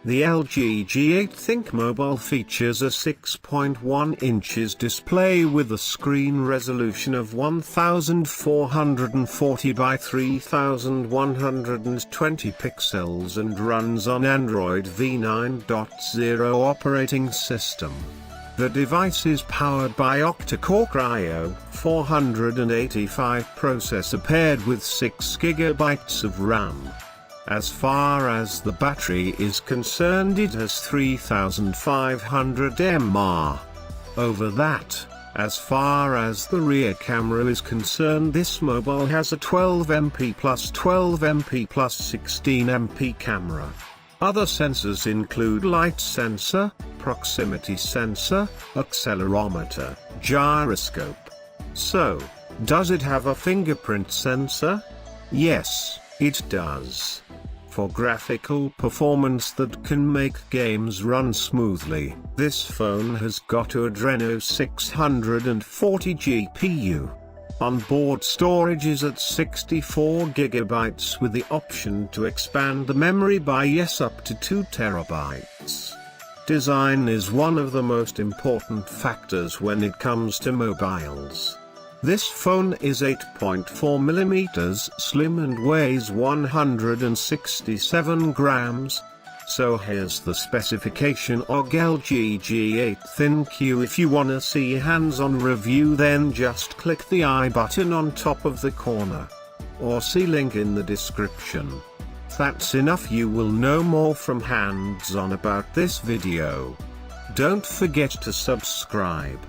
The LG G8 ThinQ Mobile features a 6.1 inches display with a screen resolution of 1440 by 3120 pixels and runs on Android v9.0 operating system. The device is powered by octa-core Cryo 485 processor paired with 6 GB of RAM. As far as the battery is concerned, it has 3500 mAh. Over that, as far as the rear camera is concerned, this mobile has a 12MP plus 12MP plus 16MP camera. Other sensors include light sensor, proximity sensor, accelerometer, gyroscope. So, does it have a fingerprint sensor? Yes, it does. For graphical performance that can make games run smoothly, this phone has got a Adreno 640 GPU. Onboard storage is at 64 GB with the option to expand the memory by up to 2 TB. Design is one of the most important factors when it comes to mobiles. This phone is 8.4mm slim and weighs 167 grams. So here's the specification of LG G8 ThinQ. If you wanna see hands-on review, then just click the I button on top of the corner. Or see link in the description. That's enough. You will know more from hands-on about this video. Don't forget to subscribe.